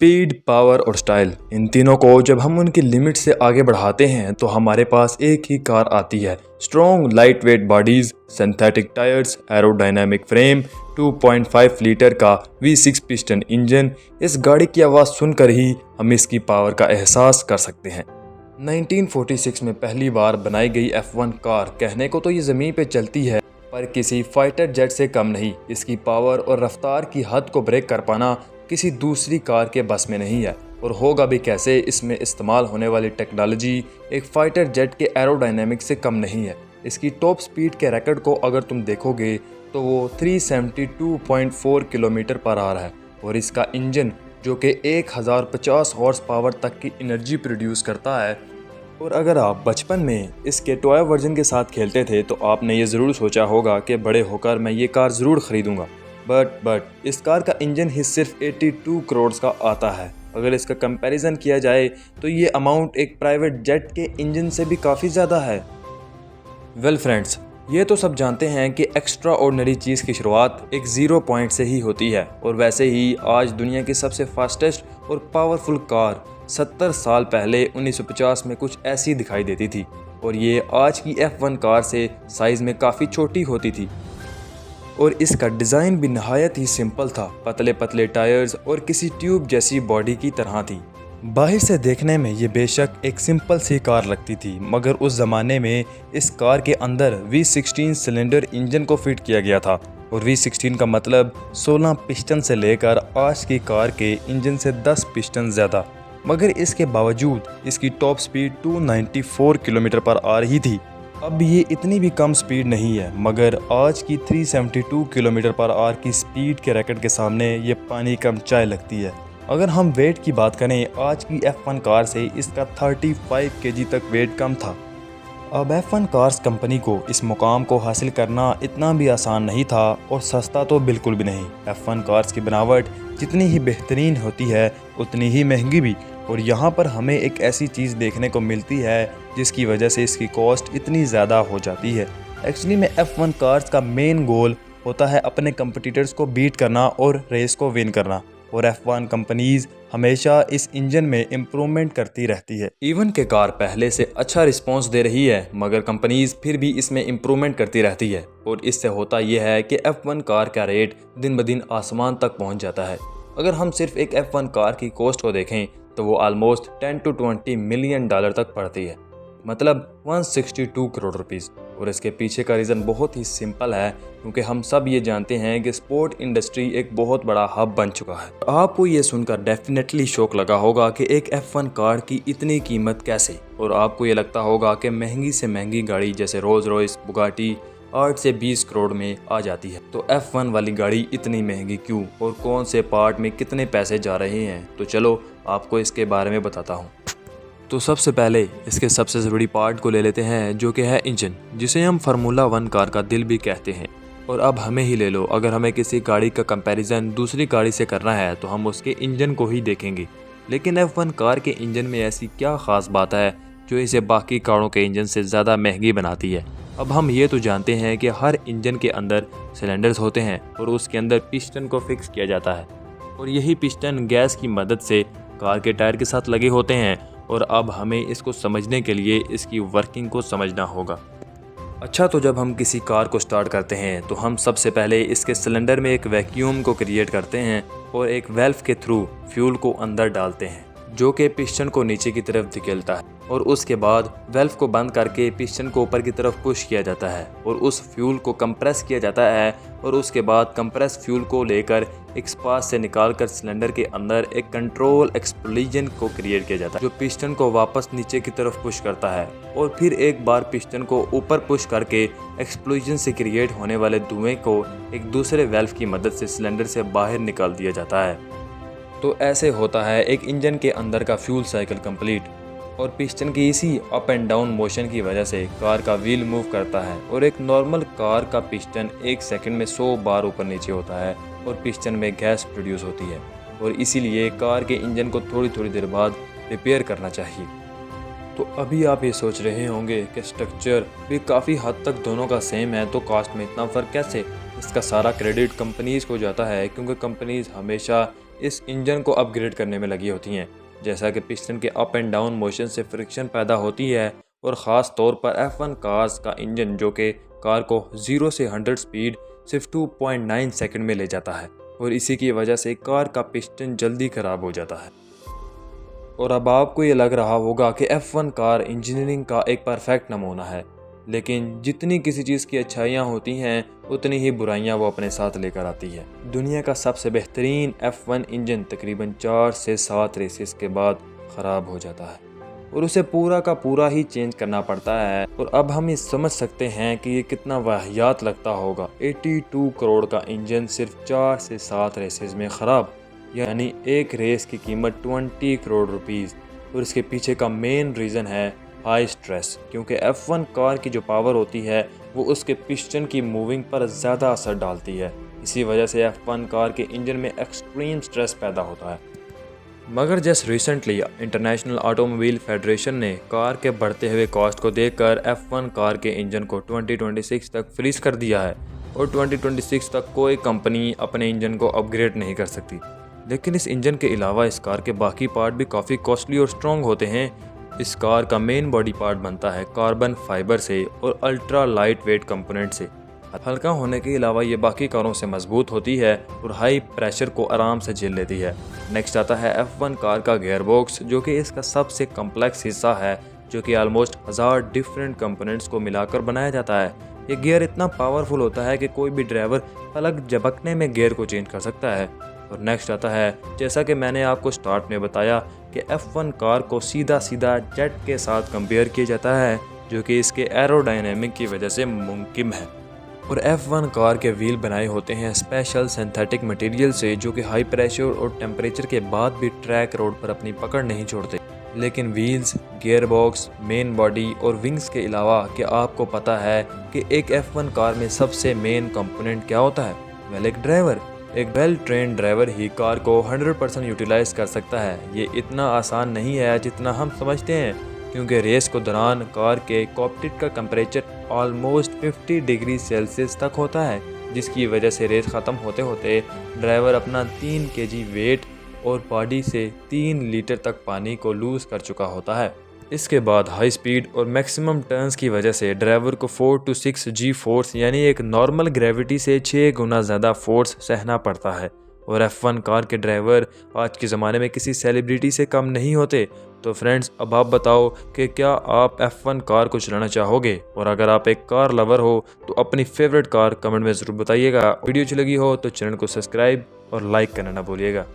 Speed, power और style, इन तीनों को जब हम उनकी लिमिट से आगे बढ़ाते हैं तो हमारे पास एक ही कार आती है। Strong light weight bodies, synthetic tyres, aerodynamic frame, 2.5 litre का V6 पिस्टन इंजन। इस गाड़ी की आवाज़ सुनकर ही हम इसकी पावर का एहसास कर सकते हैं। 1946 में पहली बार बनाई गई F1 कार कहने को तो ये ज़मीन पे चलती है, पर किसी फाइटर जेट से कम नहीं। इसकी पावर और रफ्तार की हद को ब्रेक कर पाना किसी दूसरी कार के बस में नहीं है, और होगा भी कैसे। इसमें इस्तेमाल होने वाली टेक्नोलॉजी एक फाइटर जेट के एरोडायनेमिक से कम नहीं है। इसकी टॉप स्पीड के रिकॉर्ड को अगर तुम देखोगे तो वो 372.4 किलोमीटर पर आवर है, और इसका इंजन जो कि 1050 हॉर्स पावर तक की एनर्जी प्रोड्यूस करता है। और अगर आप बचपन में इसके टॉय वर्जन के साथ खेलते थे तो आपने ये ज़रूर सोचा होगा कि बड़े होकर मैं ये कार ज़रूर ख़रीदूँगा। बट इस कार का इंजन ही सिर्फ 82 करोड़ का आता है। अगर इसका कंपैरिजन किया जाए तो ये अमाउंट एक प्राइवेट जेट के इंजन से भी काफ़ी ज़्यादा है। वेल फ्रेंड्स, ये तो सब जानते हैं कि एक्स्ट्रा ऑर्डिनरी चीज़ की शुरुआत एक ज़ीरो पॉइंट से ही होती है, और वैसे ही आज दुनिया की सबसे फास्टेस्ट और पावरफुल कार 70 साल पहले 1950 में कुछ ऐसी दिखाई देती थी, और ये आज की F1 कार से साइज़ में काफ़ी छोटी होती थी। और इसका डिज़ाइन भी नहायत ही सिंपल था, पतले पतले टायर्स और किसी ट्यूब जैसी बॉडी की तरह थी। बाहर से देखने में ये बेशक एक सिंपल सी कार लगती थी, मगर उस ज़माने में इस कार के अंदर V16 सिलेंडर इंजन को फिट किया गया था, और V16 का मतलब 16 पिस्टन से लेकर आज की कार के इंजन से 10 पिस्टन ज़्यादा। मगर इसके बावजूद इसकी टॉप स्पीड 294 किलोमीटर पर आ रही थी। अब ये इतनी भी कम स्पीड नहीं है, मगर आज की 372 किलोमीटर पर आवर की स्पीड के रिकॉर्ड के सामने ये पानी कम चाय लगती है। अगर हम वेट की बात करें, आज की F1 कार से इसका 35 kg तक वेट कम था। अब F1 कार्स कंपनी को इस मुकाम को हासिल करना इतना भी आसान नहीं था, और सस्ता तो बिल्कुल भी नहीं। F1 कार्स की बनावट जितनी ही बेहतरीन होती है उतनी ही महंगी भी, और यहाँ पर हमें एक ऐसी चीज़ देखने को मिलती है जिसकी वजह से इसकी कॉस्ट इतनी ज़्यादा हो जाती है। एक्चुअली में F1 कार्स का मेन गोल होता है अपने कंपटीटर्स को बीट करना और रेस को विन करना, और F1 कंपनीज हमेशा इस इंजन में इम्प्रूवमेंट करती रहती है। इवन के कार पहले से अच्छा रिस्पॉन्स दे रही है, मगर कंपनीज फिर भी इसमें इम्प्रूवमेंट करती रहती है, और इससे होता यह है कि F1 कार का रेट दिन ब दिन आसमान तक पहुंच जाता है। अगर हम सिर्फ एक F1 कार की कॉस्ट को देखें तो वो ऑलमोस्ट 10 to 20 मिलियन डॉलर तक पड़ती है, मतलब 162 करोड़ रुपीज़। और इसके पीछे का रीज़न बहुत ही सिंपल है, क्योंकि हम सब ये जानते हैं कि स्पोर्ट इंडस्ट्री एक बहुत बड़ा हब बन चुका है। आपको ये सुनकर डेफिनेटली शौक लगा होगा कि एक F1 कार की इतनी कीमत कैसे, और आपको ये लगता होगा कि महंगी से महंगी गाड़ी जैसे रोल्स रॉयस, बुगाटी 8 से 20 करोड़ में आ जाती है, तो F1 वाली गाड़ी इतनी महंगी क्यों, और कौन से पार्ट में कितने पैसे जा रहे हैं। तो चलो आपको इसके बारे में बताता हूँ। तो सबसे पहले इसके सबसे बड़ी पार्ट को ले लेते हैं, जो कि है इंजन, जिसे हम फार्मूला 1 कार का दिल भी कहते हैं। और अब हमें ही ले लो, अगर हमें किसी गाड़ी का कंपैरिजन दूसरी गाड़ी से करना है तो हम उसके इंजन को ही देखेंगे। लेकिन F1 कार के इंजन में ऐसी क्या ख़ास बात है जो इसे बाकी कारों के इंजन से ज़्यादा महंगी बनाती है। अब हम ये तो जानते हैं कि हर इंजन के अंदर सिलेंडर्स होते हैं, और उसके अंदर पिस्टन को फिक्स किया जाता है, और यही पिस्टन गैस की मदद से कार के टायर के साथ लगे होते हैं। और अब हमें इसको समझने के लिए इसकी वर्किंग को समझना होगा। अच्छा, तो जब हम किसी कार को स्टार्ट करते हैं तो हम सबसे पहले इसके सिलेंडर में एक वैक्यूम को क्रिएट करते हैं, और एक वेल्व के थ्रू फ्यूल को अंदर डालते हैं, जो कि पिस्टन को नीचे की तरफ धकेलता है। और उसके बाद वेल्व को बंद करके पिस्टन को ऊपर की तरफ पुश किया जाता है, और उस फ्यूल को कंप्रेस किया जाता है, और उसके बाद कंप्रेस फ्यूल को लेकर एक स्पार्क से निकालकर सिलेंडर के अंदर एक कंट्रोल एक्सप्लोजन को क्रिएट किया जाता है, जो पिस्टन को वापस नीचे की तरफ पुश करता है। और फिर एक बार पिस्टन को ऊपर पुश करके एक्सप्लोजन से क्रिएट होने वाले धुएं को एक दूसरे वेल्व की मदद से सिलेंडर से बाहर निकाल दिया जाता है। तो ऐसे होता है एक इंजन के अंदर का फ्यूल साइकिल कंप्लीट, और पिस्टन की इसी अप एंड डाउन मोशन की वजह से कार का व्हील मूव करता है। और एक नॉर्मल कार का पिस्टन 1 सेकंड में 100 बार ऊपर नीचे होता है, और पिस्टन में गैस प्रोड्यूस होती है, और इसीलिए कार के इंजन को थोड़ी थोड़ी देर बाद रिपेयर करना चाहिए। तो अभी आप ये सोच रहे होंगे कि स्ट्रक्चर भी काफ़ी हद तक दोनों का सेम है, तो कास्ट में इतना फ़र्क कैसे। इसका सारा क्रेडिट कंपनीज़ को जाता है, क्योंकि कंपनीज़ हमेशा इस इंजन को अपग्रेड करने में लगी होती हैं, जैसा कि पिस्टन के अप एंड डाउन मोशन से फ्रिक्शन पैदा होती है और ख़ास तौर पर F1 कार्स का इंजन जो कि कार को 0 से 100 स्पीड सिर्फ 2.9 सेकंड में ले जाता है और इसी की वजह से कार का पिस्टन जल्दी ख़राब हो जाता है। और अब आपको ये लग रहा होगा कि F1 कार इंजीनियरिंग का एक परफेक्ट नमूना है, लेकिन जितनी किसी चीज़ की अच्छाइयाँ होती हैं उतनी ही बुराइयाँ वो अपने साथ लेकर आती है। दुनिया का सबसे बेहतरीन F1 इंजन तकरीबन 4 से 7 रेसेस के बाद ख़राब हो जाता है और उसे पूरा का पूरा ही चेंज करना पड़ता है। और अब हम ये समझ सकते हैं कि ये कितना वाहियात लगता होगा। 82 करोड़ का इंजन सिर्फ 4 से 7 रेसेस में ख़राब, यानी एक रेस की कीमत 20 करोड़ रुपीज़। और इसके पीछे का मेन रीज़न है हाई स्ट्रेस, क्योंकि F1 कार की जो पावर होती है वो उसके पिस्टन की मूविंग पर ज़्यादा असर डालती है। इसी वजह से F1 कार के इंजन में एक्सट्रीम स्ट्रेस पैदा होता है। मगर just recently international automobile federation ने कार के बढ़ते हुए कॉस्ट को देखकर F1 कार के इंजन को 2026 तक फ्रीज कर दिया है और 2026 तक कोई कंपनी अपने इंजन को अपग्रेड नहीं कर सकती। लेकिन इस इंजन के अलावा इस कार के बाकी पार्ट भी काफ़ी कॉस्टली और स्ट्रॉन्ग होते हैं। इस कार का मेन बॉडी पार्ट बनता है कार्बन फाइबर से और अल्ट्रा लाइट वेट कंपोनेंट से। हल्का होने के अलावा ये बाकी कारों से मजबूत होती है और हाई प्रेशर को आराम से झेल लेती है। नेक्स्ट आता है F1 कार का गियर बॉक्स, जो कि इसका सबसे कम्प्लेक्स हिस्सा है, जो कि ऑलमोस्ट 1000 डिफरेंट कंपोनेंट्स को मिलाकर बनाया जाता है। ये गियर इतना पावरफुल होता है कि कोई भी ड्राइवर पलक झपकने में गियर को चेंज कर सकता है। और नेक्स्ट आता है, जैसा कि मैंने आपको स्टार्ट में बताया कि F1 कार को सीधा सीधा जेट के साथ कंपेयर किया जाता है, जो कि इसके एरोडायनेमिक की वजह से मुमकिन है। और F1 कार के व्हील बनाए होते हैं स्पेशल सिंथेटिक मटेरियल से, जो कि हाई प्रेशर और टेम्परेचर के बाद भी ट्रैक रोड पर अपनी पकड़ नहीं छोड़ते। लेकिन wheels, gear box, main body और विंग्स के अलावा क्या आपको पता है कि एक F1 कार में सबसे मेन कंपोनेंट क्या होता है? वेल, एक ड्राइवर। एक वेल ट्रेन ड्राइवर ही कार को 100% यूटिलाइज कर सकता है। ये इतना आसान नहीं है जितना हम समझते हैं, क्योंकि रेस के दौरान कार के कॉकपिट का टेम्परेचर ऑलमोस्ट 50 डिग्री सेल्सियस तक होता है, जिसकी वजह से रेस ख़त्म होते होते ड्राइवर अपना 3 kg वेट और बॉडी से 3 लीटर तक पानी को लूज़ कर चुका होता है। इसके बाद हाई स्पीड और मैक्सिमम टर्न्स की वजह से ड्राइवर को 4 to 6 G फोर्स, यानी एक नॉर्मल ग्रेविटी से 6 गुना ज़्यादा फोर्स सहना पड़ता है। और F1 कार के ड्राइवर आज के ज़माने में किसी सेलिब्रिटी से कम नहीं होते। तो फ्रेंड्स, अब आप बताओ कि क्या आप F1 कार को चलाना चाहोगे? और अगर आप एक कार लवर हो तो अपनी फेवरेट कार कमेंट में ज़रूर बताइएगा। वीडियो अच्छी लगी हो तो चैनल को सब्सक्राइब और लाइक करना ना भूलिएगा।